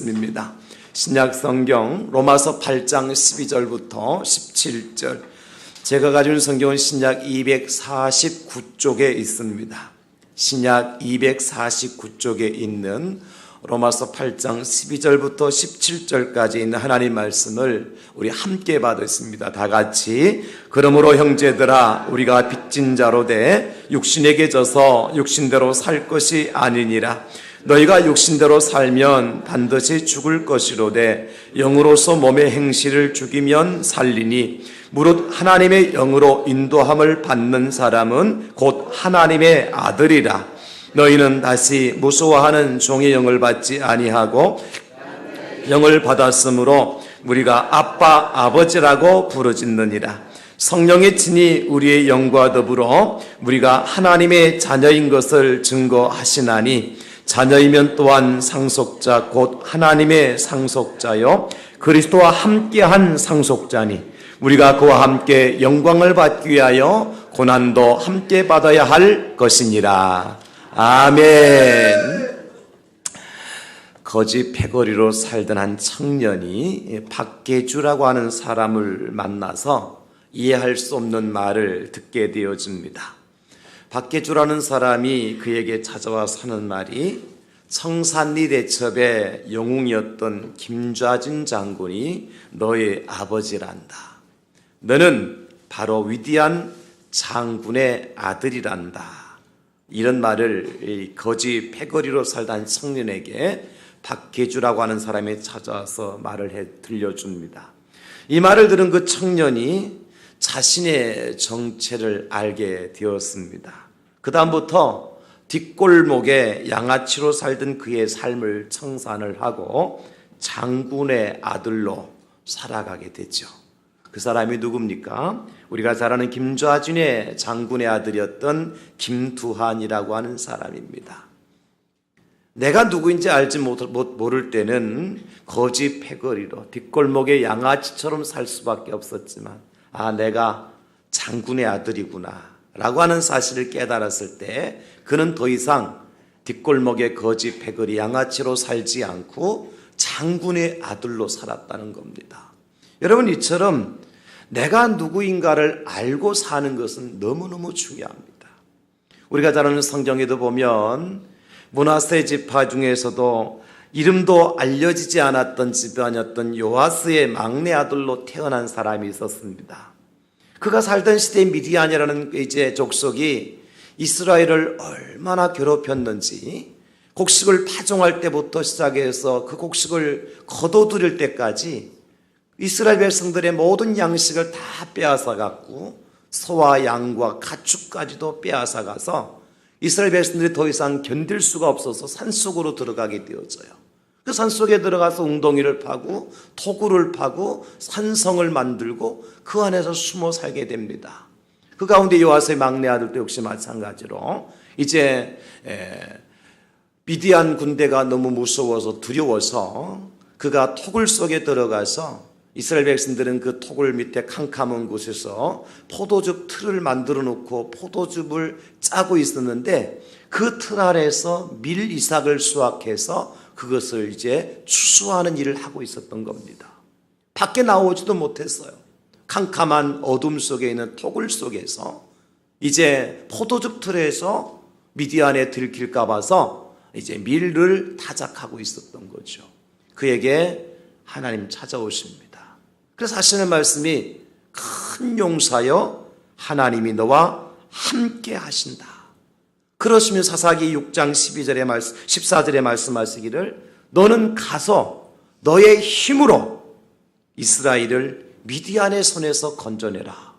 입니다. 신약 성경 로마서 8장 12절부터 17절. 제가 가진 성경은 신약 249쪽에 있습니다. 신약 249쪽에 있는 로마서 8장 12절부터 17절까지 있는 하나님 말씀을 우리 함께 받았습니다. 다 같이. 그러므로 형제들아 우리가 빚진 자로 돼 육신에게 져서 육신대로 살 것이 아니니라. 너희가 육신대로 살면 반드시 죽을 것이로되 영으로서 몸의 행실을 죽이면 살리니 무릇 하나님의 영으로 인도함을 받는 사람은 곧 하나님의 아들이라. 너희는 다시 무서워하는 종의 영을 받지 아니하고 영을 받았으므로 우리가 아빠 아버지라고 부르짖느니라. 성령의 친히 우리의 영과 더불어 우리가 하나님의 자녀인 것을 증거하시나니 자녀이면 또한 상속자 곧 하나님의 상속자요 그리스도와 함께한 상속자니 우리가 그와 함께 영광을 받기 위하여 고난도 함께 받아야 할 것이니라. 아멘. 거지 패거리로 살던 한 청년이 박계주라고 하는 사람을 만나서 이해할 수 없는 말을 듣게 되어집니다. 박계주라는 사람이 그에게 찾아와서 하는 말이 청산리 대첩의 영웅이었던 김좌진 장군이 너의 아버지란다. 너는 바로 위대한 장군의 아들이란다. 이런 말을 거지 패거리로 살던 청년에게 박계주라고 하는 사람이 찾아와서 말을 들려줍니다. 이 말을 들은 그 청년이 자신의 정체를 알게 되었습니다. 그 다음부터 뒷골목에 양아치로 살던 그의 삶을 청산을 하고 장군의 아들로 살아가게 되죠. 그 사람이 누굽니까? 우리가 잘 아는 김좌진의 장군의 아들이었던 김두한이라고 하는 사람입니다. 내가 누구인지 알지 모를 때는 거지 패거리로 뒷골목에 양아치처럼 살 수밖에 없었지만 내가 장군의 아들이구나 라고 하는 사실을 깨달았을 때 그는 더 이상 뒷골목의 거지 패거리 양아치로 살지 않고 장군의 아들로 살았다는 겁니다. 여러분, 이처럼 내가 누구인가를 알고 사는 것은 너무너무 중요합니다. 우리가 잘 아는 성경에도 보면 므낫세 지파 중에서도 이름도 알려지지 않았던 집안이었던 요아스의 막내 아들로 태어난 사람이 있었습니다. 그가 살던 시대 미디안이라는 이제 족속이 이스라엘을 얼마나 괴롭혔는지 곡식을 파종할 때부터 시작해서 그 곡식을 거둬들일 때까지 이스라엘 백성들의 모든 양식을 다 빼앗아 갔고 소와 양과 가축까지도 빼앗아 가서 이스라엘 백성들이 더 이상 견딜 수가 없어서 산속으로 들어가게 되어져요. 그 산속에 들어가서 웅덩이를 파고 토굴을 파고 산성을 만들고 그 안에서 숨어 살게 됩니다. 그 가운데 요아스의 막내 아들도 역시 마찬가지로 이제 미디안 군대가 너무 무서워서 두려워서 그가 토굴 속에 들어가서 이스라엘 백성들은 그 토굴 밑에 캄캄한 곳에서 포도즙 틀을 만들어 놓고 포도즙을 짜고 있었는데 그 틀 아래에서 밀 이삭을 수확해서 그것을 이제 추수하는 일을 하고 있었던 겁니다. 밖에 나오지도 못했어요. 캄캄한 어둠 속에 있는 토굴 속에서 이제 포도즙 틀에서 미디안에 들킬까 봐서 이제 밀을 타작하고 있었던 거죠. 그에게 하나님 찾아오십니다. 그래서 하시는 말씀이 큰 용사여 하나님이 너와 함께 하신다. 그러시면 사사기 6장 12절의 말씀, 14절에 말씀하시기를 너는 가서 너의 힘으로 이스라엘을 미디안의 손에서 건져내라.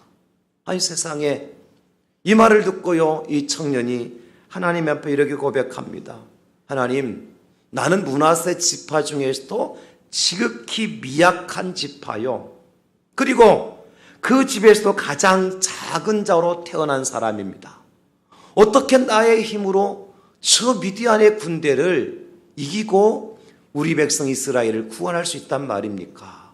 아니 세상에 이 말을 듣고요 이 청년이 하나님 앞에 이렇게 고백합니다. 하나님, 나는 므낫세 지파 중에서도 지극히 미약한 지파요. 그리고 그 집에서도 가장 작은 자로 태어난 사람입니다. 어떻게 나의 힘으로 저 미디안의 군대를 이기고 우리 백성 이스라엘을 구원할 수 있단 말입니까?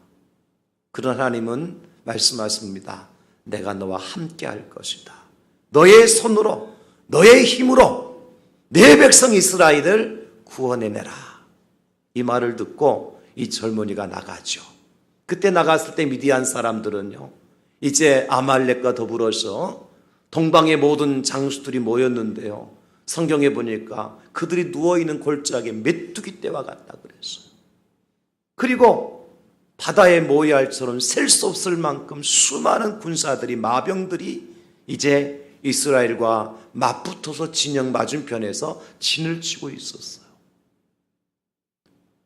그런 하나님은 말씀하십니다. 내가 너와 함께 할 것이다. 너의 손으로 너의 힘으로 내 백성 이스라엘을 구원해내라. 이 말을 듣고 이 젊은이가 나가죠. 그때 나갔을 때 미디안 사람들은요, 이제 아말렉과 더불어서 동방의 모든 장수들이 모였는데요, 성경에 보니까 그들이 누워있는 골짜기에 메뚜기 떼와 같다 그랬어요. 그리고 바다의 모래알처럼 셀 수 없을 만큼 수많은 군사들이, 마병들이 이제 이스라엘과 맞붙어서 진영 맞은편에서 진을 치고 있었어요.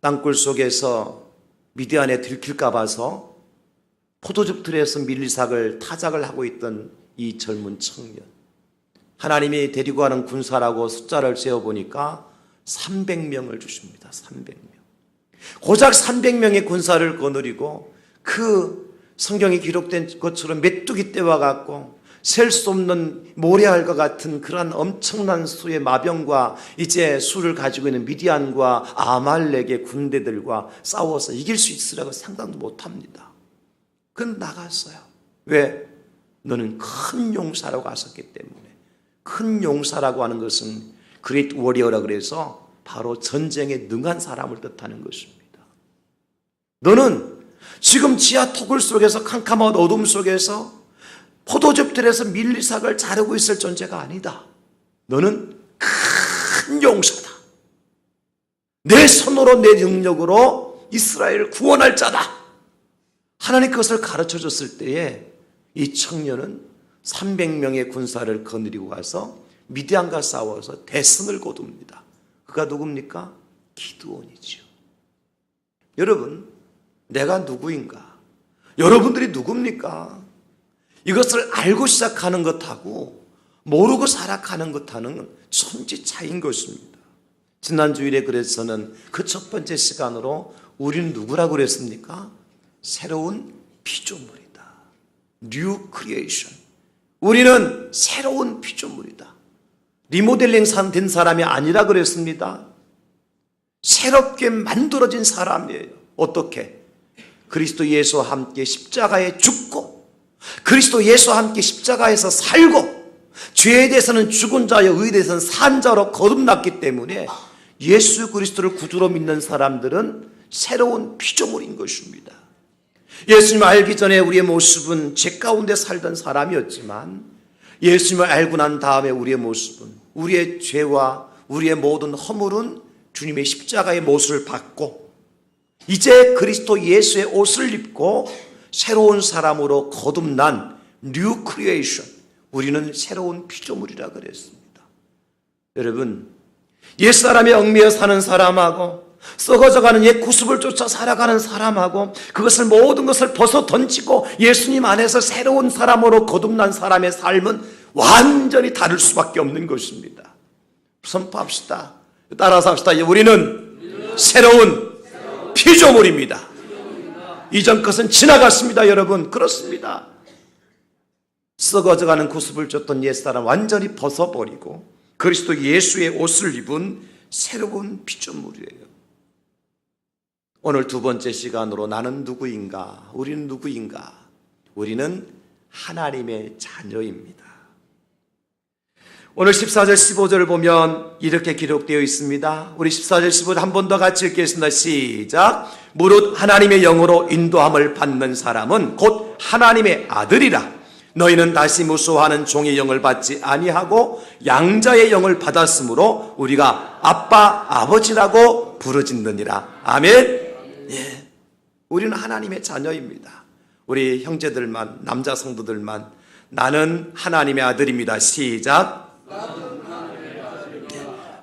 땅굴 속에서 미디안에 들킬까 봐서 포도즙 틀에서 밀리삭을 타작을 하고 있던 이 젊은 청년, 하나님이 데리고 가는 군사라고 숫자를 세어보니까 300명을 주십니다. 300명. 고작 300명의 군사를 거느리고 그 성경에 기록된 것처럼 메뚜기 떼와 같고 셀 수 없는 모래알과 같은 그러한 엄청난 수의 마병과 이제 수를 가지고 있는 미디안과 아말렉의 군대들과 싸워서 이길 수 있으라고 생각도 못합니다. 그건 나갔어요. 왜? 너는 큰 용사라고 하셨기 때문에. 큰 용사라고 하는 것은 그레이트 워리어라 그래서 바로 전쟁에 능한 사람을 뜻하는 것입니다. 너는 지금 지하 토굴 속에서 캄캄한 어둠 속에서 포도즙들에서 밀리삭을 자르고 있을 존재가 아니다. 너는 큰 용사다. 내 손으로 내 능력으로 이스라엘을 구원할 자다. 하나님 그것을 가르쳐 줬을 때에 이 청년은 300명의 군사를 거느리고 가서 미디안과 싸워서 대승을 거둡니다. 그가 누굽니까? 기드온이죠. 여러분, 내가 누구인가? 여러분들이 누굽니까? 이것을 알고 시작하는 것하고 모르고 살아가는 것하는 천지 차이인 것입니다. 지난 주일에 그래서는 그 첫 번째 시간으로 우리는 누구라고 그랬습니까? 새로운 피조물이다. New creation. 우리는 새로운 피조물이다. 리모델링 된 사람이 아니라 그랬습니다. 새롭게 만들어진 사람이에요. 어떻게? 그리스도 예수와 함께 십자가에 죽고 그리스도 예수와 함께 십자가에서 살고 죄에 대해서는 죽은 자여 의에 대해서는 산 자로 거듭났기 때문에 예수 그리스도를 구주로 믿는 사람들은 새로운 피조물인 것입니다. 예수님을 알기 전에 우리의 모습은 죄 가운데 살던 사람이었지만 예수님을 알고 난 다음에 우리의 모습은, 우리의 죄와 우리의 모든 허물은 주님의 십자가의 못을 받고 이제 그리스도 예수의 옷을 입고 새로운 사람으로 거듭난 New Creation, 우리는 새로운 피조물이라 그랬습니다. 여러분, 옛사람에 얽매여 사는 사람하고 썩어져가는 옛 구습을 쫓아 살아가는 사람하고 그것을 모든 것을 벗어 던지고 예수님 안에서 새로운 사람으로 거듭난 사람의 삶은 완전히 다를 수밖에 없는 것입니다. 선포합시다. 따라서 합시다. 우리는 새로운 피조물입니다. 이전 것은 지나갔습니다. 여러분, 그렇습니다. 썩어져가는 구습을 쫓던 옛사람 완전히 벗어버리고 그리스도 예수의 옷을 입은 새로운 피조물이에요. 오늘 두 번째 시간으로 나는 누구인가? 우리는 누구인가? 우리는 하나님의 자녀입니다. 오늘 14절 15절을 보면 이렇게 기록되어 있습니다. 우리 14절 15절 한 번 더 같이 읽겠습니다. 시작. 무릇 하나님의 영으로 인도함을 받는 사람은 곧 하나님의 아들이라. 너희는 다시 무수하는 종의 영을 받지 아니하고 양자의 영을 받았으므로 우리가 아빠 아버지라고 부르짖느니라. 아멘. 예, 우리는 하나님의 자녀입니다. 우리 형제들만, 남자 성도들만 나는 하나님의 아들입니다. 시작.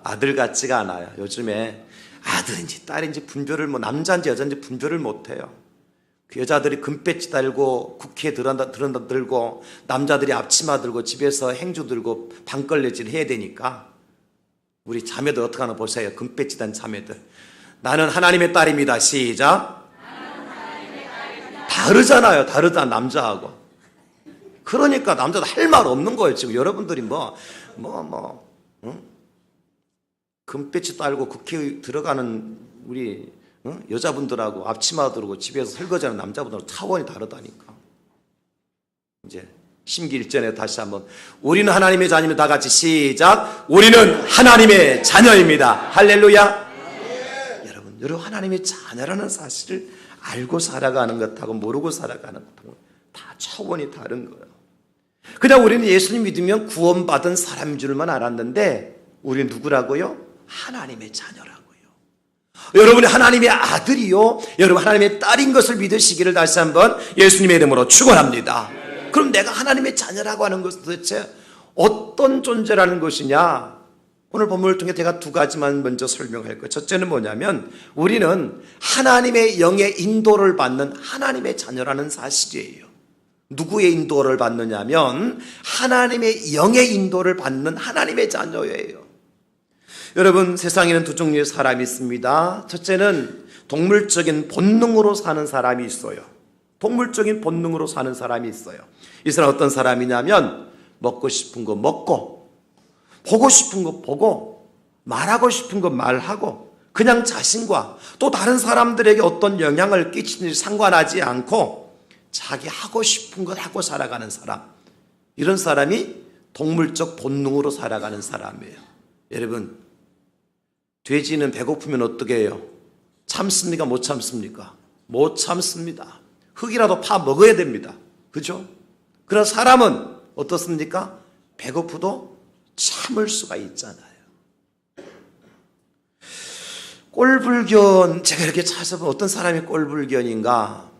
아들 같지가 않아요. 요즘에 아들인지 딸인지 분별을 남자인지 여자인지 분별을 못해요. 그 여자들이 금배지 달고 국회에 들고 남자들이 앞치마 들고 집에서 행주 들고 방걸레질 해야 되니까 우리 자매들 어떻게 하나 보세요. 금배지 단 자매들. 나는 하나님의 딸입니다. 시작. 다르잖아요. 다르다 남자하고. 그러니까 남자도 할 말 없는 거예요. 지금 여러분들이 금배지 달고 국회에 들어가는 우리 여자분들하고 앞치마 들고 집에서 설거지하는 남자분들하고 차원이 다르다니까. 이제 심기일전에 다시 한번 우리는 하나님의 자녀입니다. 다 같이 시작. 우리는 하나님의 자녀입니다. 할렐루야. 여러분 하나님의 자녀라는 사실을 알고 살아가는 것하고 모르고 살아가는 것하고 다 차원이 다른 거예요. 그냥 우리는 예수님 믿으면 구원받은 사람인 줄만 알았는데 우리는 누구라고요? 하나님의 자녀라고요. 여러분이 하나님의 아들이요, 여러분 하나님의 딸인 것을 믿으시기를 다시 한번 예수님의 이름으로 축원합니다. 그럼 내가 하나님의 자녀라고 하는 것은 도대체 어떤 존재라는 것이냐? 오늘 본문을 통해 제가 두 가지만 먼저 설명할 거예요. 첫째는 뭐냐면 우리는 하나님의 영의 인도를 받는 하나님의 자녀라는 사실이에요. 누구의 인도를 받느냐면 하나님의 영의 인도를 받는 하나님의 자녀예요. 여러분 세상에는 두 종류의 사람이 있습니다. 첫째는 동물적인 본능으로 사는 사람이 있어요. 동물적인 본능으로 사는 사람이 있어요. 이 사람 어떤 사람이냐면 먹고 싶은 거 먹고 보고 싶은 거 보고 말하고 싶은 거 말하고 그냥 자신과 또 다른 사람들에게 어떤 영향을 끼치는지 상관하지 않고 자기 하고 싶은 걸 하고 살아가는 사람, 이런 사람이 동물적 본능으로 살아가는 사람이에요. 여러분 돼지는 배고프면 어떻게 해요? 참습니까? 못 참습니까? 못 참습니다. 흙이라도 파 먹어야 됩니다. 그죠? 그러나 사람은 어떻습니까? 배고프도 참을 수가 있잖아요. 꼴불견, 제가 이렇게 찾아보면 어떤 사람이 꼴불견인가?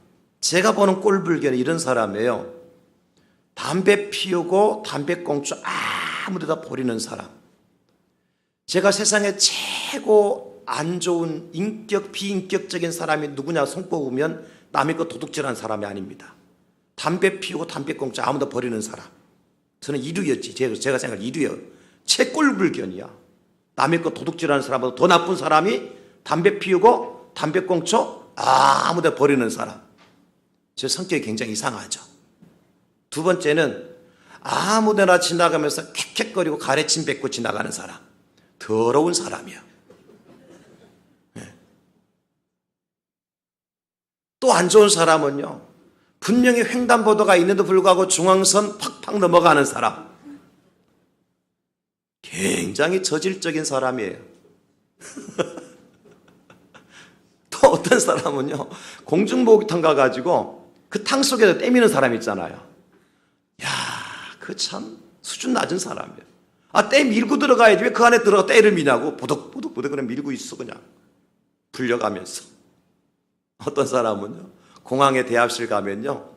제가 보는 꼴불견은 이런 사람이에요. 담배 피우고 담배꽁초 아무 데다 버리는 사람. 제가 세상에 최고 안 좋은 비인격적인 사람이 누구냐 손꼽으면 남의 거 도둑질하는 사람이 아닙니다. 담배 피우고 담배꽁초 아무 데다 버리는 사람. 저는 1위였지. 제가 생각할 1위예요. 최꼴불견이야. 남의 거 도둑질하는 사람보다 더 나쁜 사람이 담배 피우고 담배꽁초 아무 데다 버리는 사람. 제 성격이 굉장히 이상하죠. 두 번째는 아무 데나 지나가면서 캑캑거리고 가래침 뱉고 지나가는 사람. 더러운 사람이야. 네. 또 안 좋은 사람은요, 분명히 횡단보도가 있는데도 불구하고 중앙선 팍팍 넘어가는 사람. 굉장히 저질적인 사람이에요. 또 어떤 사람은요, 공중목욕탕 가가지고 그 탕 속에서 때미는 사람 있잖아요. 야, 그 참 수준 낮은 사람이에요. 때 밀고 들어가야지 왜 그 안에 들어가 때를 미냐고 보덕보덕 그냥 밀고 있어 그냥 불려가면서. 어떤 사람은요, 공항에 대합실 가면요,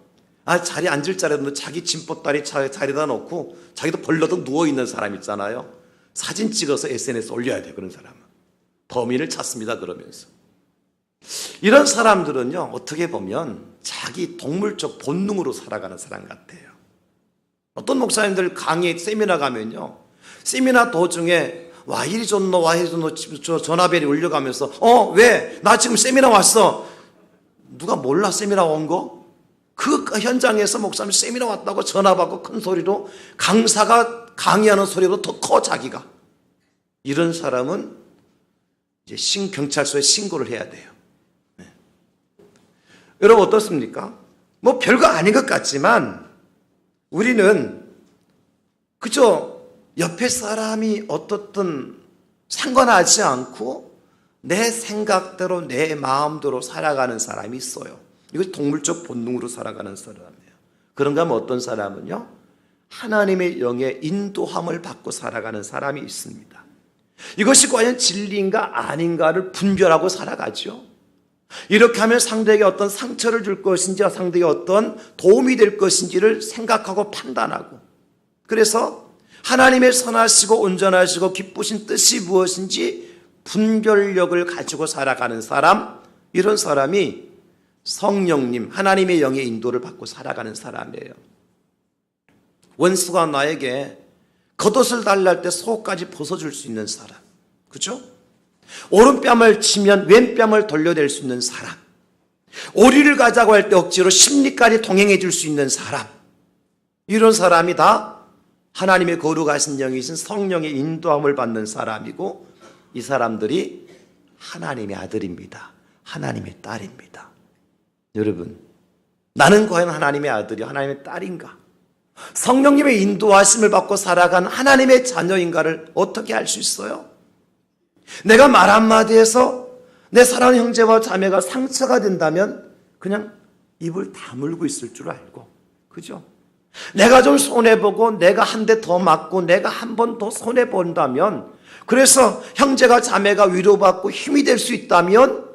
자리 앉을 자리도 자기 짐보따리 자리에다 놓고 자기도 벌러덩 누워있는 사람 있잖아요. 사진 찍어서 SNS 올려야 돼요. 그런 사람은 범인을 찾습니다 그러면서. 이런 사람들은요, 어떻게 보면 자기 동물적 본능으로 살아가는 사람 같아요. 어떤 목사님들 강의 세미나 가면요, 세미나 도중에 와 이리 좋노 전화벨이 울려가면서 왜? 나 지금 세미나 왔어. 누가 몰라 세미나 온 거? 그 현장에서 목사님 세미나 왔다고 전화 받고 큰 소리로 강사가 강의하는 소리로 더 커 자기가. 이런 사람은 이제 경찰서에 신고를 해야 돼요. 네. 여러분 어떻습니까? 뭐 별거 아닌 것 같지만 우리는 그저 옆에 사람이 어떻든 상관하지 않고 내 생각대로 내 마음대로 살아가는 사람이 있어요. 이것이 동물적 본능으로 살아가는 사람이에요. 그런가 하면 어떤 사람은요, 하나님의 영의 인도함을 받고 살아가는 사람이 있습니다. 이것이 과연 진리인가 아닌가를 분별하고 살아가죠. 이렇게 하면 상대에게 어떤 상처를 줄 것인지 상대에게 어떤 도움이 될 것인지를 생각하고 판단하고, 그래서 하나님의 선하시고 온전하시고 기쁘신 뜻이 무엇인지 분별력을 가지고 살아가는 사람, 이런 사람이 성령님, 하나님의 영의 인도를 받고 살아가는 사람이에요. 원수가 나에게 겉옷을 달라 할 때 속까지 벗어줄 수 있는 사람, 그죠? 오른뺨을 치면 왼뺨을 돌려댈 수 있는 사람, 오리를 가자고 할 때 억지로 십리까지 동행해 줄 수 있는 사람, 이런 사람이 다 하나님의 거룩하신 영이신 성령의 인도함을 받는 사람이고, 이 사람들이 하나님의 아들입니다. 하나님의 딸입니다. 여러분, 나는 과연 하나님의 아들이 하나님의 딸인가? 성령님의 인도하심을 받고 살아간 하나님의 자녀인가를 어떻게 알 수 있어요? 내가 말 한마디에서 내 사랑하는 형제와 자매가 상처가 된다면 그냥 입을 다물고 있을 줄 알고, 그죠? 내가 좀 손해보고 내가 한 대 더 맞고 내가 한 번 더 손해본다면, 그래서 형제가 자매가 위로받고 힘이 될 수 있다면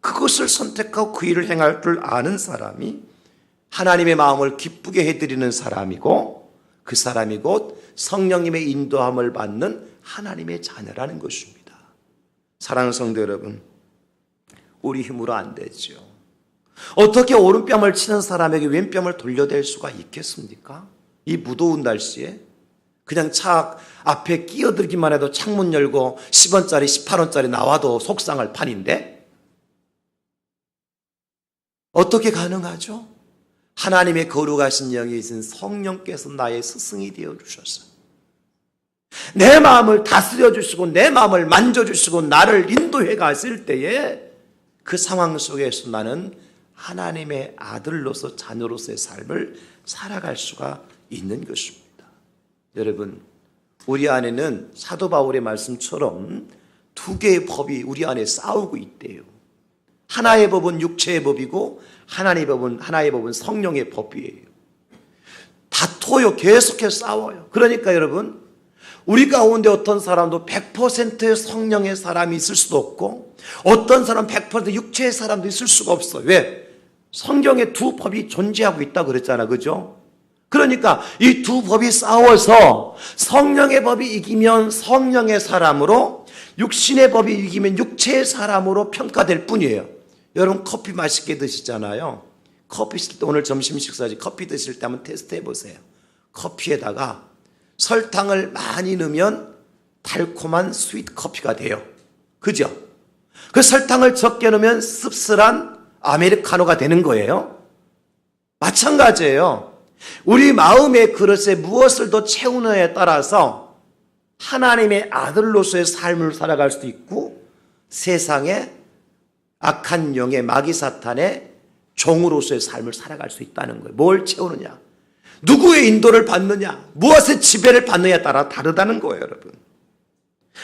그것을 선택하고 그 일을 행할 줄 아는 사람이 하나님의 마음을 기쁘게 해드리는 사람이고, 그 사람이 곧 성령님의 인도함을 받는 하나님의 자녀라는 것입니다. 사랑하는 성도 여러분, 우리 힘으로 안 되죠. 어떻게 오른뺨을 치는 사람에게 왼뺨을 돌려댈 수가 있겠습니까? 이 무더운 날씨에 그냥 차 앞에 끼어들기만 해도 창문 열고 10원짜리 18원짜리 나와도 속상할 판인데 어떻게 가능하죠? 하나님의 거룩하신 영이 있은 성령께서 나의 스승이 되어주셔서 내 마음을 다스려 주시고 내 마음을 만져주시고 나를 인도해 갔을 때에 그 상황 속에서 나는 하나님의 아들로서 자녀로서의 삶을 살아갈 수가 있는 것입니다. 여러분, 우리 안에는 사도 바울의 말씀처럼 두 개의 법이 우리 안에 싸우고 있대요. 하나의 법은 육체의 법이고 하나의 법은 성령의 법이에요. 다퉈요. 계속해서 싸워요. 그러니까 여러분, 우리 가운데 어떤 사람도 100%의 성령의 사람이 있을 수도 없고 어떤 사람 100% 육체의 사람도 있을 수가 없어요. 왜? 성경에 두 법이 존재하고 있다고 그랬잖아, 그죠? 그러니까 이 두 법이 싸워서 성령의 법이 이기면 성령의 사람으로, 육신의 법이 이기면 육체의 사람으로 평가될 뿐이에요. 여러분 커피 맛있게 드시잖아요. 커피 드실 때, 오늘 점심 식사지 커피 드실 때 한번 테스트 해보세요. 커피에다가 설탕을 많이 넣으면 달콤한 스윗 커피가 돼요. 그죠? 그 설탕을 적게 넣으면 씁쓸한 아메리카노가 되는 거예요. 마찬가지예요. 우리 마음의 그릇에 무엇을 더 채우느냐에 따라서 하나님의 아들로서의 삶을 살아갈 수도 있고 세상에 악한 영의 마귀 사탄의 종으로서의 삶을 살아갈 수 있다는 거예요. 뭘 채우느냐, 누구의 인도를 받느냐, 무엇의 지배를 받느냐에 따라 다르다는 거예요, 여러분.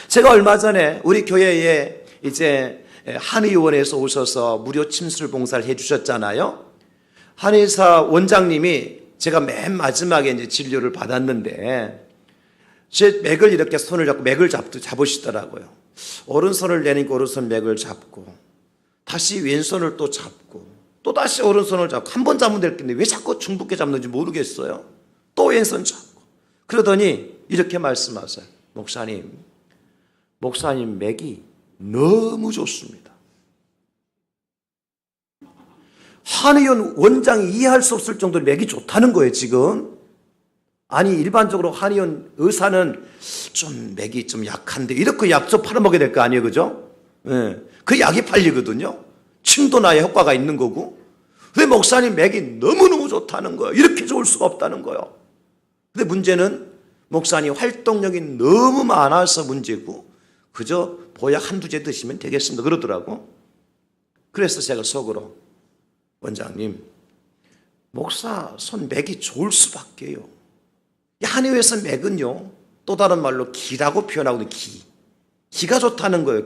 제가 얼마 전에 우리 교회에 이제 한의원에서 오셔서 무료 침술 봉사를 해주셨잖아요. 한의사 원장님이 제가 맨 마지막에 이제 진료를 받았는데 제 맥을 이렇게 손을 잡고 맥을 잡으시더라고요. 오른손을 내니까 오른손 맥을 잡고 다시 왼손을 또 잡고 또 다시 오른손을 잡고 한 번 잡으면 될 텐데 왜 자꾸 중붓게 잡는지 모르겠어요. 또 왼손 잡고 그러더니 이렇게 말씀하세요. 목사님 맥이 너무 좋습니다. 한의원 원장이 이해할 수 없을 정도로 맥이 좋다는 거예요, 지금. 아니, 일반적으로 한의원 의사는 좀 맥이 좀 약한데 이렇게 약 좀 팔아먹어야 될 거 아니에요, 그죠? 예. 그 약이 팔리거든요. 침도 나의 효과가 있는 거고. 근데 목사님 맥이 너무너무 좋다는 거예요. 이렇게 좋을 수가 없다는 거예요. 근데 문제는 목사님 활동력이 너무 많아서 문제고 그저 보약 한두 제 드시면 되겠습니다 그러더라고. 그래서 제가 속으로 원장님, 목사 손 맥이 좋을 수밖에요. 한의에서 맥은요 또 다른 말로 기라고 표현하거든요. 기가 좋다는 거예요.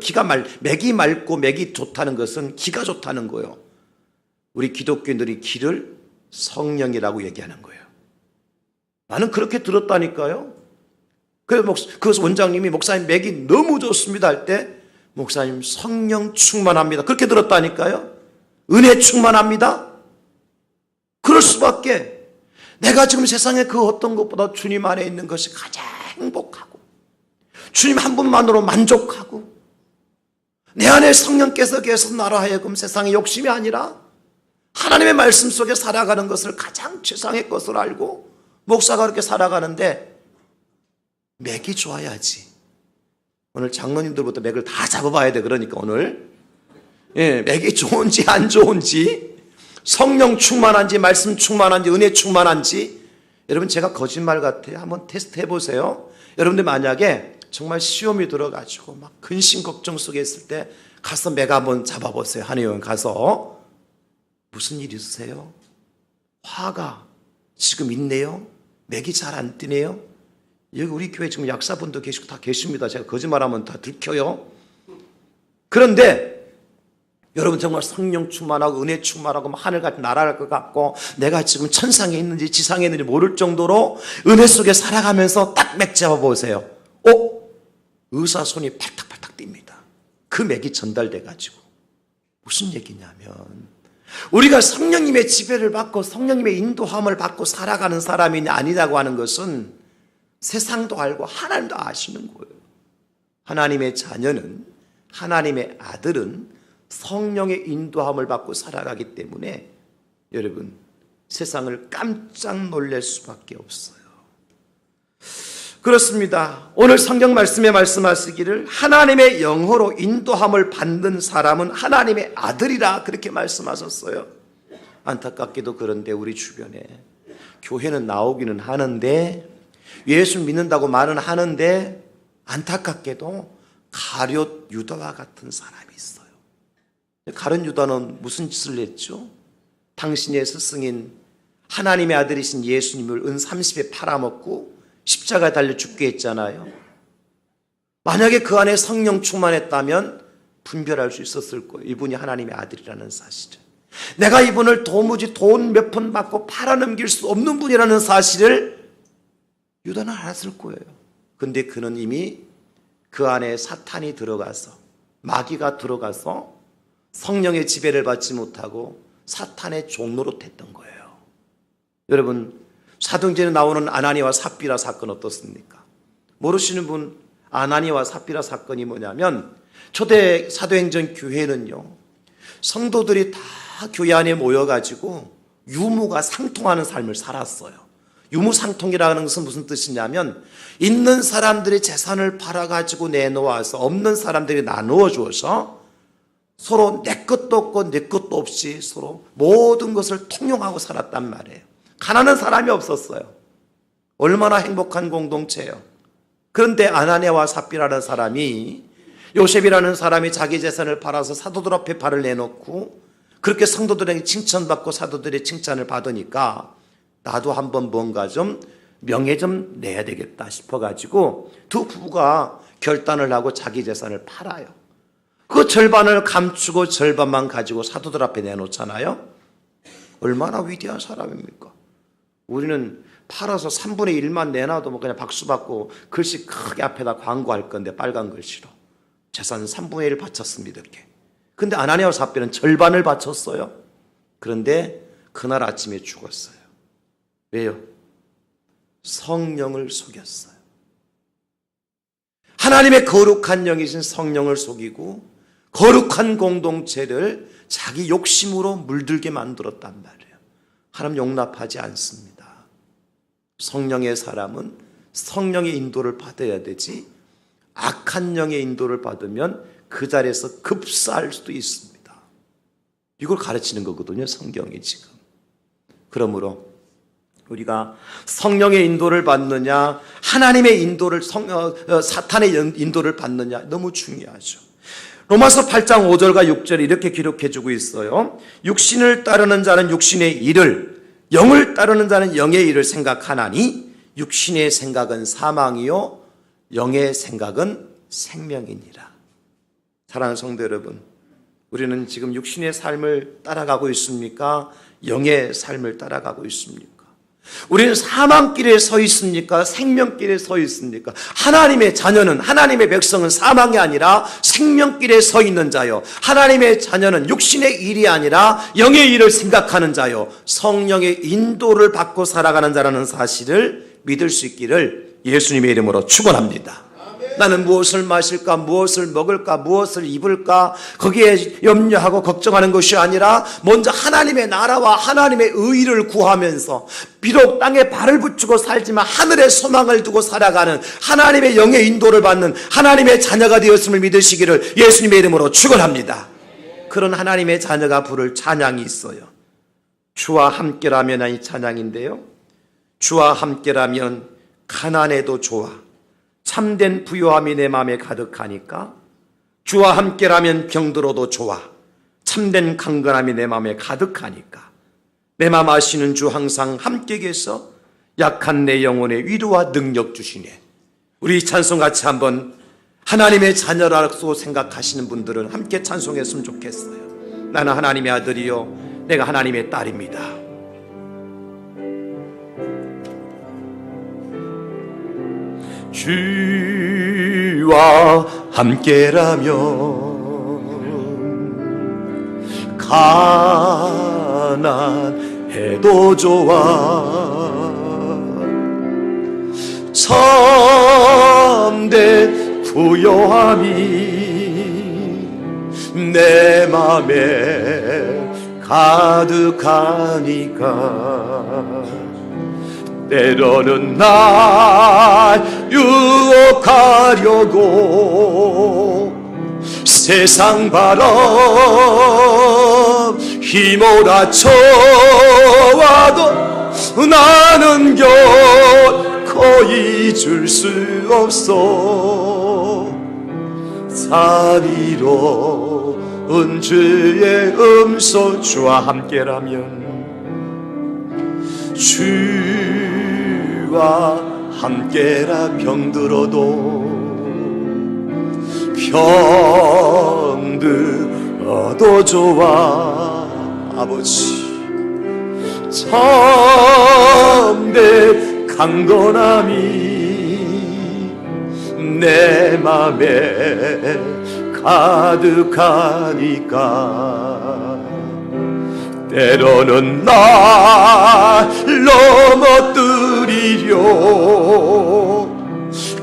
맥이 맑고 맥이 좋다는 것은 기가 좋다는 거예요. 우리 기독교인들이 기를 성령이라고 얘기하는 거예요. 나는 그렇게 들었다니까요. 그래서 원장님이 목사님 맥이 너무 좋습니다 할 때 목사님 성령 충만합니다 그렇게 들었다니까요. 은혜 충만합니다. 그럴 수밖에. 내가 지금 세상에 그 어떤 것보다 주님 안에 있는 것이 가장 행복하고 주님 한 분만으로 만족하고 내 안에 성령께서 계속 나로 하여금 세상의 욕심이 아니라 하나님의 말씀 속에 살아가는 것을 가장 최상의 것으로 알고 목사가 그렇게 살아가는데 맥이 좋아야지. 오늘 장로님들부터 맥을 다 잡아봐야 돼. 그러니까 오늘 맥이 좋은지 안 좋은지, 성령 충만한지 말씀 충만한지 은혜 충만한지, 여러분 제가 거짓말 같아요. 한번 테스트 해보세요. 여러분들 만약에 정말 시험이 들어가지고 막 근심 걱정 속에 있을 때 가서 맥 한번 잡아보세요. 한의원 가서. 무슨 일 있으세요? 화가 지금 있네요? 맥이 잘 안 뛰네요? 여기 우리 교회 지금 약사분도 계시고 다 계십니다. 제가 거짓말하면 다 들켜요. 그런데 여러분 정말 성령 충만하고 은혜 충만하고 하늘 같은 나라할 것 같고 내가 지금 천상에 있는지 지상에 있는지 모를 정도로 은혜 속에 살아가면서 딱 맥 잡아보세요. 의사 손이 팔딱팔딱 뜁니다. 그 맥이 전달돼가지고 무슨 얘기냐면 우리가 성령님의 지배를 받고 성령님의 인도함을 받고 살아가는 사람이 아니라고 하는 것은 세상도 알고 하나님도 아시는 거예요. 하나님의 자녀는, 하나님의 아들은 성령의 인도함을 받고 살아가기 때문에 여러분 세상을 깜짝 놀랄 수밖에 없어요. 그렇습니다. 오늘 성경 말씀에 말씀하시기를 하나님의 영으로 인도함을 받는 사람은 하나님의 아들이라 그렇게 말씀하셨어요. 안타깝게도 그런데 우리 주변에 교회는 나오기는 하는데 예수 믿는다고 말은 하는데 안타깝게도 가룟 유다와 같은 사람이 있어요. 가룟 유다는 무슨 짓을 했죠? 당신의 스승인 하나님의 아들이신 예수님을 은 30에 팔아먹고 십자가에 달려 죽게 했잖아요. 만약에 그 안에 성령 충만했다면 분별할 수 있었을 거예요. 이분이 하나님의 아들이라는 사실을. 내가 이분을 도무지 돈 몇 푼 받고 팔아넘길 수 없는 분이라는 사실을 유다는 알았을 거예요. 근데 그는 이미 그 안에 사탄이 들어가서 마귀가 들어가서 성령의 지배를 받지 못하고 사탄의 종로로 됐던 거예요. 여러분 사도행전에 나오는 아나니와 삽비라 사건 어떻습니까? 모르시는 분 아나니와 삽비라 사건이 뭐냐면 초대 사도행전 교회는요 성도들이 다 교회 안에 모여가지고 유무가 상통하는 삶을 살았어요. 유무상통이라는 것은 무슨 뜻이냐면 있는 사람들이 재산을 팔아가지고 내놓아서 없는 사람들이 나누어 주어서 서로 내 것도 없고 내 것도 없이 서로 모든 것을 통용하고 살았단 말이에요. 가난한 사람이 없었어요. 얼마나 행복한 공동체예요. 그런데 아나니아와 삽비라는 사람이 요셉이라는 사람이 자기 재산을 팔아서 사도들 앞에 발을 내놓고 그렇게 성도들에게 칭찬받고 사도들의 칭찬을 받으니까 나도 한번 뭔가 좀 명예 좀 내야 되겠다 싶어가지고 두 부부가 결단을 하고 자기 재산을 팔아요. 그 절반을 감추고 절반만 가지고 사도들 앞에 내놓잖아요. 얼마나 위대한 사람입니까? 우리는 팔아서 3분의 1만 내놔도 뭐 그냥 박수 받고 글씨 크게 앞에다 광고할 건데 빨간 글씨로 재산 3분의 1 바쳤습니다 이렇게. 근데 아나니아와 삽비는 절반을 바쳤어요. 그런데 그날 아침에 죽었어요. 왜요? 성령을 속였어요. 하나님의 거룩한 영이신 성령을 속이고 거룩한 공동체를 자기 욕심으로 물들게 만들었단 말이에요. 하나님 용납하지 않습니다. 성령의 사람은 성령의 인도를 받아야 되지 악한 영의 인도를 받으면 그 자리에서 급사할 수도 있습니다. 이걸 가르치는 거거든요, 성경이 지금. 그러므로 우리가 성령의 인도를 받느냐 하나님의 인도를 사탄의 인도를 받느냐 너무 중요하죠. 로마서 8장 5절과 6절에 이렇게 기록해주고 있어요. 육신을 따르는 자는 육신의 일을 영을 따르는 자는 영의 일을 생각하나니 육신의 생각은 사망이요 영의 생각은 생명이니라. 사랑하는 성도 여러분, 우리는 지금 육신의 삶을 따라가고 있습니까? 영의 삶을 따라가고 있습니까? 우리는 사망길에 서 있습니까? 생명길에 서 있습니까? 하나님의 자녀는, 하나님의 백성은 사망이 아니라 생명길에 서 있는 자요. 하나님의 자녀는 육신의 일이 아니라 영의 일을 생각하는 자요. 성령의 인도를 받고 살아가는 자라는 사실을 믿을 수 있기를 예수님의 이름으로 축원합니다. 나는 무엇을 마실까, 무엇을 먹을까, 무엇을 입을까 거기에 염려하고 걱정하는 것이 아니라 먼저 하나님의 나라와 하나님의 의의를 구하면서 비록 땅에 발을 붙이고 살지만 하늘의 소망을 두고 살아가는 하나님의 영의 인도를 받는 하나님의 자녀가 되었음을 믿으시기를 예수님의 이름으로 축원합니다. 그런 하나님의 자녀가 부를 찬양이 있어요. 주와 함께라면 이 찬양인데요, 주와 함께라면 가난해도 좋아 참된 부요함이 내 마음에 가득하니까 주와 함께라면 병들어도 좋아 참된 강건함이 내 마음에 가득하니까 내 마음 아시는 주 항상 함께 계셔 약한 내 영혼에 위로와 능력 주시네. 우리 찬송 같이 한번 하나님의 자녀라고 생각하시는 분들은 함께 찬송했으면 좋겠어요. 나는 하나님의 아들이요 내가 하나님의 딸입니다. 주와 함께라면 가난해도 좋아. 참된 부요함이 내 맘에 가득하니까 때로는 날 유혹하려고 세상 바람 휘몰아쳐 와도 나는 결코 잊을 수 없어. 자비로운 주의 음성 주와 함께라면 주와 함께라 병들어도 좋아. 아버지 참된 강건함이 내 맘에 가득하니까 때로는 날 넘어뜨리려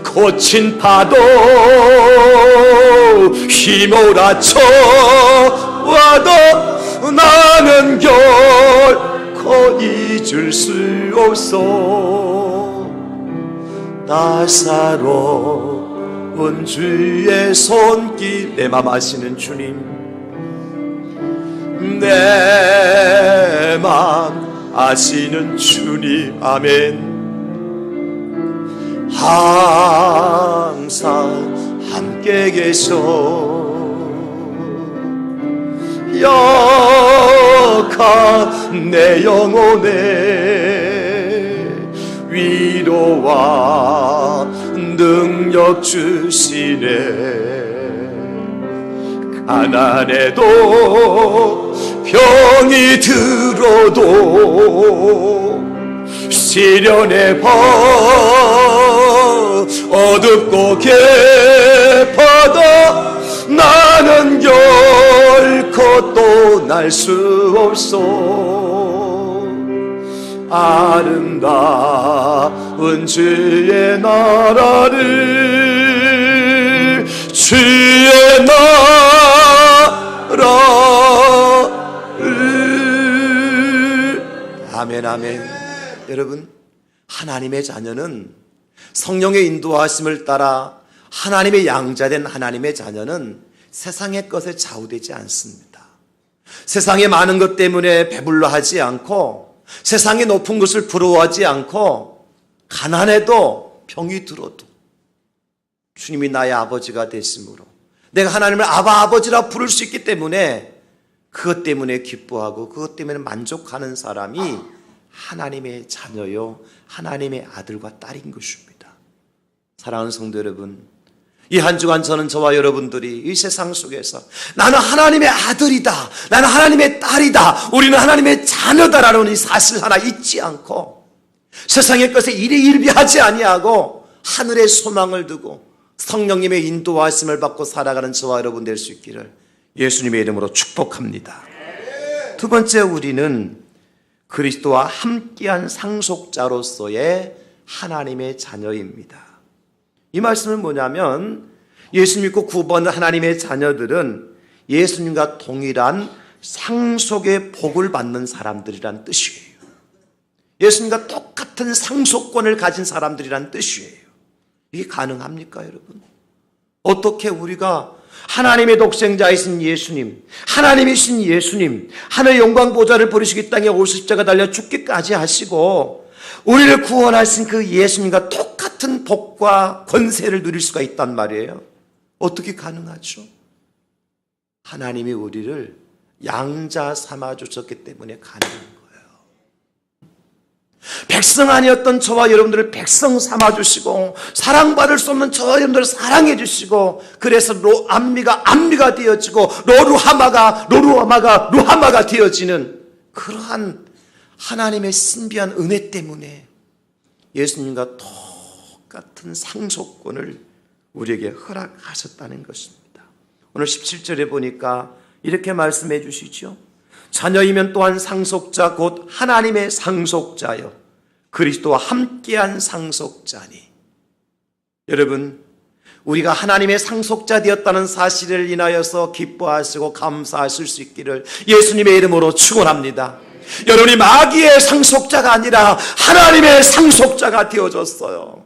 거친 파도 휘몰아쳐 와도 나는 결코 잊을 수 없어. 따사로운 주의 손길 내 맘 아시는 주님, 내 맘 아시는 주님. 아멘. 항상 함께 계셔 약한 내 영혼에 위로와 능력 주시네. 가난해도 병이 들어도 시련의 밤 어둡고 깊어도 나는 결코 떠날 수 없어. 아름다운 주의 나라를 주의 나라를 아멘 아멘. 여러분, 하나님의 자녀는 성령의 인도하심을 따라 하나님의 양자된 하나님의 자녀는 세상의 것에 좌우되지 않습니다. 세상의 많은 것 때문에 배불러하지 않고 세상의 높은 것을 부러워하지 않고 가난해도 병이 들어도 주님이 나의 아버지가 되심으로 내가 하나님을 아버지라 부를 수 있기 때문에 그것 때문에 기뻐하고 그것 때문에 만족하는 사람이 하나님의 자녀요 하나님의 아들과 딸인 것입니다. 사랑하는 성도 여러분, 이 한 주간 저는 저와 여러분들이 이 세상 속에서 나는 하나님의 아들이다, 나는 하나님의 딸이다, 우리는 하나님의 자녀다라는 이 사실 하나 잊지 않고 세상의 것에 일희일비하지 아니하고 하늘의 소망을 두고 성령님의 인도하심을 받고 살아가는 저와 여러분 될 수 있기를 예수님의 이름으로 축복합니다. 두 번째, 우리는 그리스도와 함께한 상속자로서의 하나님의 자녀입니다. 이 말씀은 뭐냐면 예수 믿고 구원받은 하나님의 자녀들은 예수님과 동일한 상속의 복을 받는 사람들이란 뜻이에요. 예수님과 똑같은 상속권을 가진 사람들이란 뜻이에요. 이게 가능합니까, 여러분? 어떻게 우리가 하나님의 독생자이신 예수님, 하나님이신 예수님, 하늘 영광 보좌를 버리시기 땅에 오십자가 달려 죽기까지 하시고 우리를 구원하신 그 예수님과 똑같은 복과 권세를 누릴 수가 있단 말이에요. 어떻게 가능하죠? 하나님이 우리를 양자 삼아 주셨기 때문에 가능한 거예요. 백성 아니었던 저와 여러분들을 백성 삼아주시고 사랑받을 수 없는 저와 여러분들을 사랑해주시고 그래서 암미가 되어지고 루하마가 되어지는 그러한 하나님의 신비한 은혜 때문에 예수님과 똑같은 상속권을 우리에게 허락하셨다는 것입니다. 오늘 17절에 보니까 이렇게 말씀해 주시죠. 자녀이면 또한 상속자 곧 하나님의 상속자여 그리스도와 함께한 상속자니. 여러분, 우리가 하나님의 상속자 되었다는 사실을 인하여서 기뻐하시고 감사하실 수 있기를 예수님의 이름으로 축원합니다. 여러분이 마귀의 상속자가 아니라 하나님의 상속자가 되어졌어요.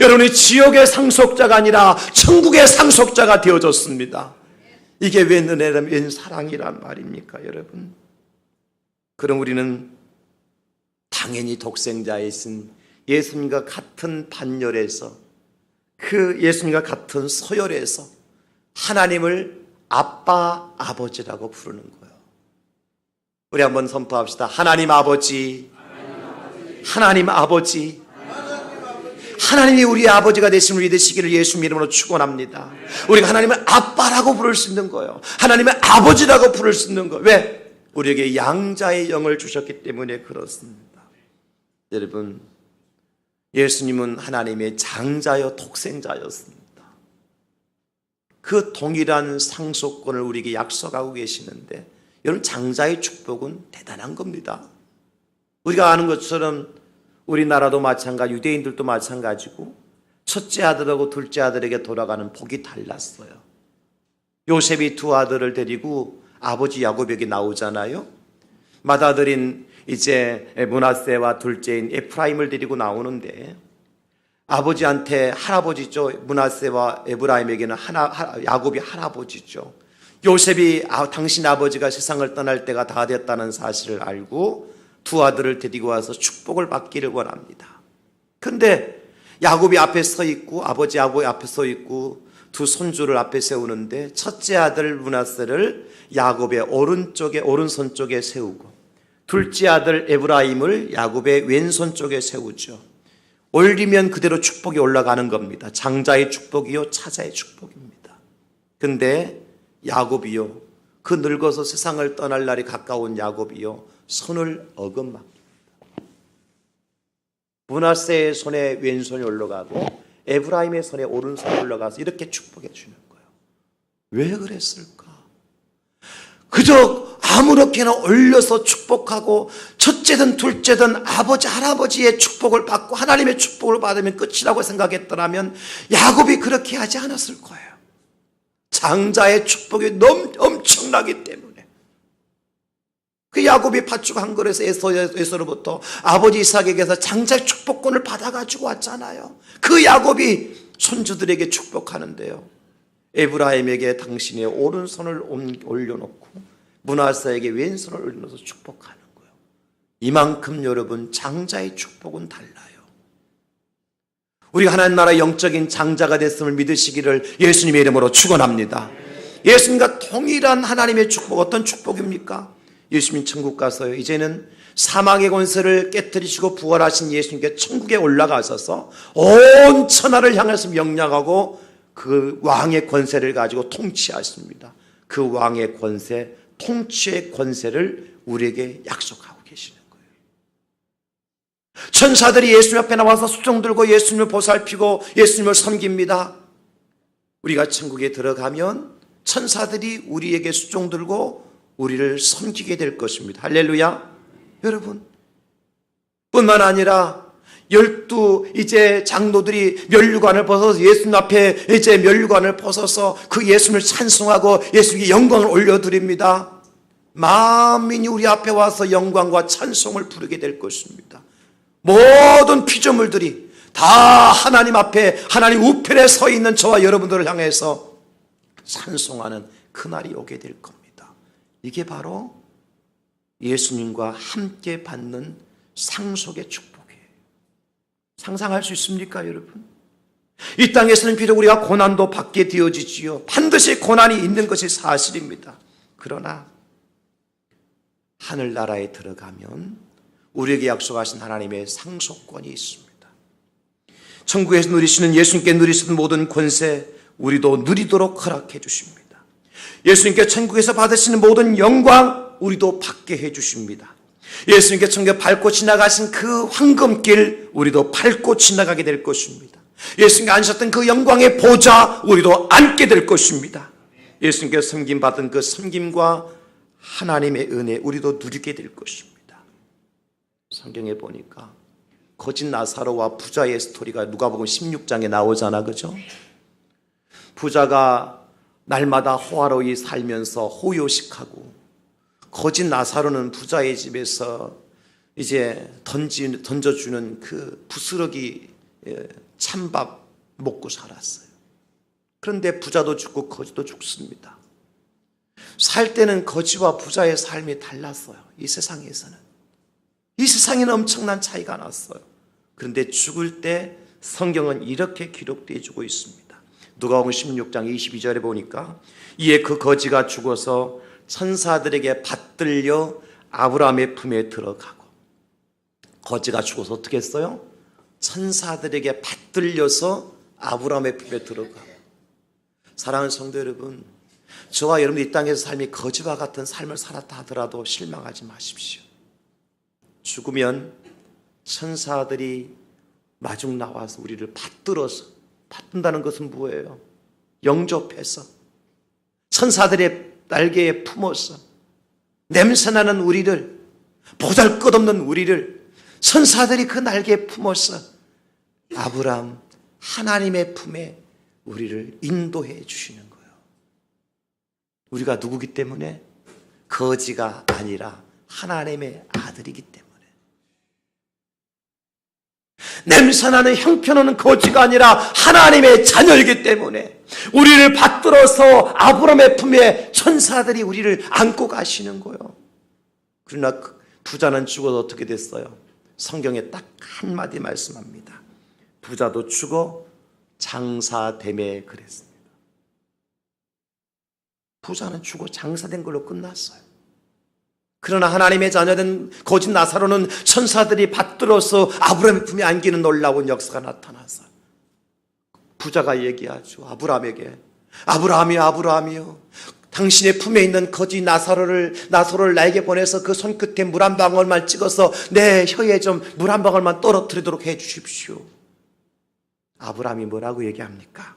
여러분이 지옥의 상속자가 아니라 천국의 상속자가 되어졌습니다. 이게 웬 은혜란 웬 사랑이란 말입니까, 여러분? 그럼 우리는 당연히 독생자이신 예수님과 같은 반열에서 그 예수님과 같은 서열에서 하나님을 아빠, 아버지라고 부르는 거예요. 우리 한번 선포합시다. 하나님 아버지, 하나님 아버지. 하나님이 우리의 아버지가 되심을 믿으시기를 예수님 이름으로 축원합니다. 우리가 하나님을 아빠라고 부를 수 있는 거예요. 하나님의 아버지라고 부를 수 있는 거예요. 왜? 우리에게 양자의 영을 주셨기 때문에 그렇습니다. 여러분, 예수님은 하나님의 장자여 독생자였습니다. 그 동일한 상속권을 우리에게 약속하고 계시는데 여러분, 장자의 축복은 대단한 겁니다. 우리가 아는 것처럼 우리나라도 마찬가지, 유대인들도 마찬가지고 첫째 아들하고 둘째 아들에게 돌아가는 복이 달랐어요. 요셉이 두 아들을 데리고 아버지 야곱에게 나오잖아요. 맏아들인 이제 므낫세와 둘째인 에프라임을 데리고 나오는데 아버지한테 할아버지죠. 므낫세와 에브라임에게는 야곱이 할아버지죠. 요셉이 당신 아버지가 세상을 떠날 때가 다 됐다는 사실을 알고 두 아들을 데리고 와서 축복을 받기를 원합니다. 그런데 야곱이 앞에 서 있고 아버지 야곱이 앞에 서 있고 두 손주를 앞에 세우는데 첫째 아들 므낫세를 야곱의 오른손 쪽에 세우고 둘째 아들 에브라임을 야곱의 왼손 쪽에 세우죠. 올리면 그대로 축복이 올라가는 겁니다. 장자의 축복이요, 차자의 축복입니다. 그런데 야곱이요, 그 늙어서 세상을 떠날 날이 가까운 야곱이요, 손을 어긋맞습니다. 므낫세의 손에 왼손이 올라가고 에브라임의 손에 오른손이 올라가서 이렇게 축복해 주는 거예요. 왜 그랬을까? 그저 아무렇게나 올려서 축복하고 첫째든 둘째든 아버지 할아버지의 축복을 받고 하나님의 축복을 받으면 끝이라고 생각했더라면 야곱이 그렇게 하지 않았을 거예요. 장자의 축복이 너무 엄청나기 때문에. 그 야곱이 팥죽 한 그릇에 에서로부터 아버지 이삭에게서 장자의 축복권을 받아가지고 왔잖아요. 그 야곱이 손주들에게 축복하는데요. 에브라임에게 당신의 오른손을 올려놓고 므낫세에게 왼손을 올려놓아서 축복하는 거예요. 이만큼 여러분, 장자의 축복은 달라요. 우리가 하나님 나라의 영적인 장자가 됐음을 믿으시기를 예수님의 이름으로 축원합니다. 예수님과 동일한 하나님의 축복, 어떤 축복입니까? 예수님 천국 가서요, 이제는 사망의 권세를 깨뜨리시고 부활하신 예수님께 천국에 올라가셔서 온 천하를 향해서 명령하고 그 왕의 권세를 가지고 통치하십니다. 그 왕의 권세, 통치의 권세를 우리에게 약속하고 계시는 거예요. 천사들이 예수님 앞에 나와서 수종 들고 예수님을 보살피고 예수님을 섬깁니다. 우리가 천국에 들어가면 천사들이 우리에게 수종 들고 우리를 섬기게 될 것입니다. 할렐루야. 여러분, 뿐만 아니라 12 이제 장로들이 면류관을 벗어서 예수님 앞에 이제 면류관을 벗어서 그 예수님을 찬송하고 예수님께 영광을 올려드립니다. 만민이 우리 앞에 와서 영광과 찬송을 부르게 될 것입니다. 모든 피조물들이 다 하나님 앞에 하나님 우편에 서 있는 저와 여러분들을 향해서 찬송하는 그날이 오게 될 겁니다. 이게 바로 예수님과 함께 받는 상속의 축복이에요. 상상할 수 있습니까, 여러분? 이 땅에서는 비록 우리가 고난도 받게 되어지지요. 반드시 고난이 있는 것이 사실입니다. 그러나 하늘나라에 들어가면 우리에게 약속하신 하나님의 상속권이 있습니다. 천국에서 누리시는 예수님께 누리시는 모든 권세 우리도 누리도록 허락해 주십니다. 예수님께 천국에서 받으시는 모든 영광 우리도 받게 해 주십니다. 예수님께 천국에 밟고 지나가신 그 황금길 우리도 밟고 지나가게 될 것입니다. 예수님께 앉으셨던 그 영광의 보좌 우리도 앉게 될 것입니다. 예수님께 섬김받은 그 섬김과 하나님의 은혜 우리도 누리게 될 것입니다. 성경에 보니까 거짓 나사로와 부자의 스토리가 누가복음 16장에 나오잖아, 그죠? 부자가 날마다 호화로이 살면서 호요식하고 거짓 나사로는 부자의 집에서 이제 던져주는 그 부스러기 찬밥 먹고 살았어요. 그런데 부자도 죽고 거지도 죽습니다. 살 때는 거지와 부자의 삶이 달랐어요. 이 세상에서는. 이 세상에는 엄청난 차이가 났어요. 그런데 죽을 때 성경은 이렇게 기록되어 주고 있습니다. 누가복음 16장 22절에 보니까 이에 그 거지가 죽어서 천사들에게 받들려 아브라함의 품에 들어가고, 거지가 죽어서 어떻게 했어요? 천사들에게 받들려서 아브라함의 품에 들어가고. 사랑하는 성도 여러분, 저와 여러분들 이 땅에서 삶이 거지와 같은 삶을 살았다 하더라도 실망하지 마십시오. 죽으면 천사들이 마중 나와서 우리를 받들어서, 받든다는 것은 뭐예요? 영접해서 천사들의 날개에 품어서 냄새나는 우리를, 보잘것없는 우리를 천사들이 그 날개에 품어서 아브라함 하나님의 품에 우리를 인도해 주시는 거예요. 우리가 누구기 때문에? 거지가 아니라 하나님의 아들이기 때문에. 냄새나는 형편없는 거지가 아니라 하나님의 자녀이기 때문에 우리를 받들어서 아브라함의 품에 천사들이 우리를 안고 가시는 거예요. 그러나 부자는 죽어서 어떻게 됐어요? 성경에 딱 한마디 말씀합니다. 부자도 죽어 장사됨에 그랬습니다. 부자는 죽어 장사된 걸로 끝났어요. 그러나 하나님의 자녀된 거짓 나사로는 천사들이 받들어서 아브라함의 품에 안기는 놀라운 역사가 나타났어요. 부자가 얘기하죠. 아브라함에게, 아브라함이요, 당신의 품에 있는 거짓 나사로를 나에게 보내서 그 손끝에 물 한 방울만 찍어서 내 혀에 좀 물 한 방울만 떨어뜨리도록 해 주십시오. 아브라함이 뭐라고 얘기합니까?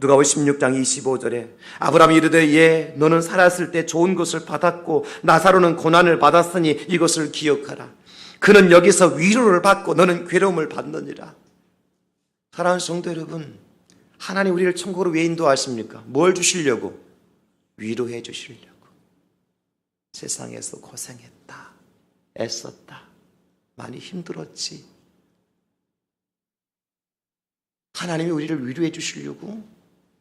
누가복음 16장 25절에 아브라함이 이르되 예, 너는 살았을 때 좋은 것을 받았고 나사로는 고난을 받았으니 이것을 기억하라. 그는 여기서 위로를 받고 너는 괴로움을 받느니라. 사랑하는 성도 여러분, 하나님 우리를 천국으로 왜 인도하십니까? 뭘 주시려고? 위로해 주시려고. 세상에서 고생했다, 애썼다, 많이 힘들었지. 하나님이 우리를 위로해 주시려고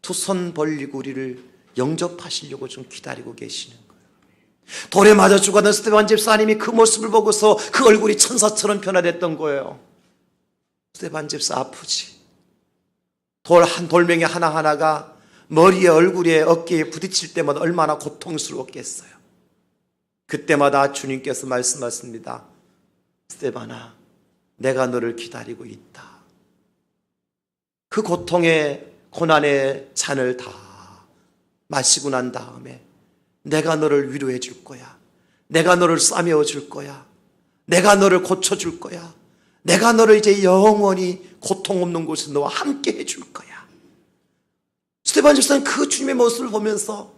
두 손 벌리고 우리를 영접하시려고 좀 기다리고 계시는 거예요. 돌에 맞아 죽었던 스데반 집사님이 그 모습을 보고서 그 얼굴이 천사처럼 변화됐던 거예요. 스데반 집사 아프지. 돌멩이 하나하나가 머리에, 얼굴에, 어깨에 부딪힐 때마다 얼마나 고통스러웠겠어요. 그때마다 주님께서 말씀하십니다. 스데반아, 내가 너를 기다리고 있다. 그 고통의 고난의 잔을 다 마시고 난 다음에 내가 너를 위로해 줄 거야. 내가 너를 싸매어 줄 거야. 내가 너를 고쳐줄 거야. 내가 너를 이제 영원히 고통 없는 곳에서 너와 함께 해줄 거야. 스데반 집사는 그 주님의 모습을 보면서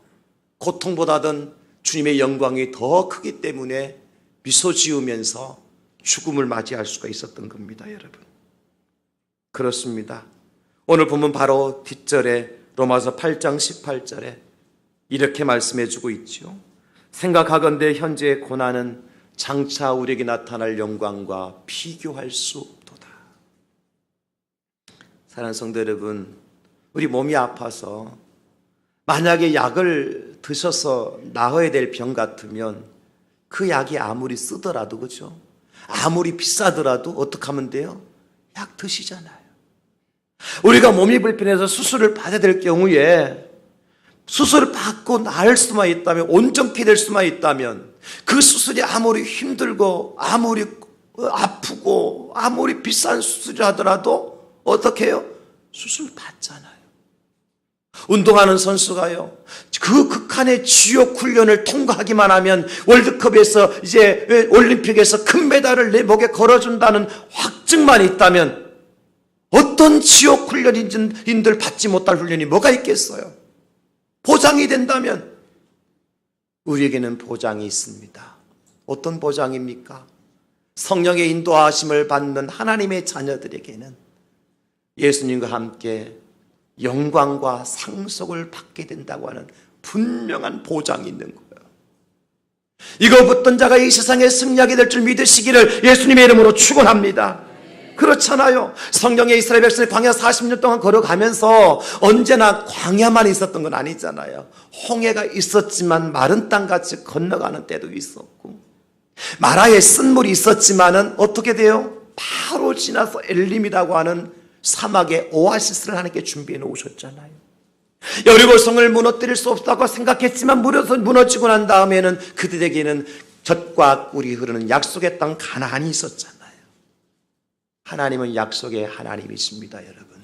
고통보다는 주님의 영광이 더 크기 때문에 미소 지으면서 죽음을 맞이할 수가 있었던 겁니다, 여러분. 그렇습니다. 오늘 보면 바로 뒷절에 로마서 8장 18절에 이렇게 말씀해 주고 있죠. 생각하건대 현재의 고난은 장차 우리에게 나타날 영광과 비교할 수 없도다. 사랑하는 성도 여러분, 우리 몸이 아파서 만약에 약을 드셔서 나아야 될 병 같으면 그 약이 아무리 쓰더라도, 그죠? 아무리 비싸더라도 어떻게 하면 돼요? 약 드시잖아요. 우리가 몸이 불편해서 수술을 받아야 될 경우에 수술을 받고 나을 수만 있다면, 온전케 될 수만 있다면 그 수술이 아무리 힘들고 아무리 아프고 아무리 비싼 수술을 하더라도 어떻게 해요? 수술 받잖아요. 운동하는 선수가요, 그 극한의 지옥 훈련을 통과하기만 하면 월드컵에서 이제 올림픽에서 금메달을 내 목에 걸어준다는 확증만 있다면 어떤 지옥 훈련인들 받지 못할 훈련이 뭐가 있겠어요? 보장이 된다면 우리에게는 보장이 있습니다. 어떤 보장입니까? 성령의 인도하심을 받는 하나님의 자녀들에게는 예수님과 함께 영광과 상속을 받게 된다고 하는 분명한 보장이 있는 거예요. 이거 붙든 자가 이 세상에 승리하게 될 줄 믿으시기를 예수님의 이름으로 축원합니다. 그렇잖아요. 성경의 이스라엘 백성이 광야 40년 동안 걸어가면서 언제나 광야만 있었던 건 아니잖아요. 홍해가 있었지만 마른 땅같이 건너가는 때도 있었고, 마라에 쓴물이 있었지만은 어떻게 돼요? 바로 지나서 엘림이라고 하는 사막의 오아시스를 하나님께 준비해 놓으셨잖아요. 여리고성을 무너뜨릴 수 없다고 생각했지만 무너지고 난 다음에는 그들에게는 젖과 꿀이 흐르는 약속의 땅 가나안이 있었잖아요. 하나님은 약속의 하나님이십니다, 여러분.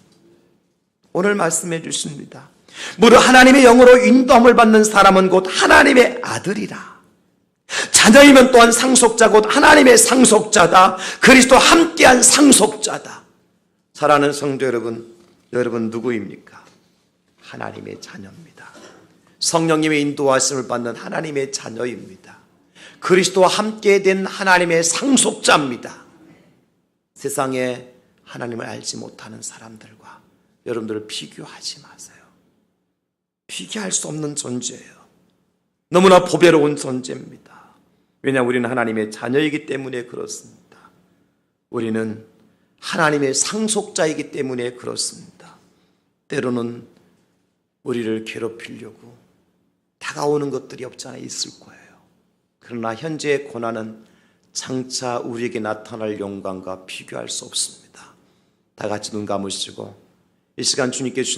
오늘 말씀해 주십니다. 무릇 하나님의 영으로 인도함을 받는 사람은 곧 하나님의 아들이라. 자녀이면 또한 상속자 곧 하나님의 상속자다. 그리스도와 함께한 상속자다. 사랑하는 성도 여러분, 여러분 누구입니까? 하나님의 자녀입니다. 성령님의 인도하심을 받는 하나님의 자녀입니다. 그리스도와 함께 된 하나님의 상속자입니다. 세상에 하나님을 알지 못하는 사람들과 여러분들을 비교하지 마세요. 비교할 수 없는 존재예요. 너무나 보배로운 존재입니다. 왜냐하면 우리는 하나님의 자녀이기 때문에 그렇습니다. 우리는 하나님의 상속자이기 때문에 그렇습니다. 때로는 우리를 괴롭히려고 다가오는 것들이 없지 않아 있을 거예요. 그러나 현재의 고난은 장차 우리에게 나타날 영광과 비교할 수 없습니다. 다 같이 눈 감으시고 이 시간 주님께 주신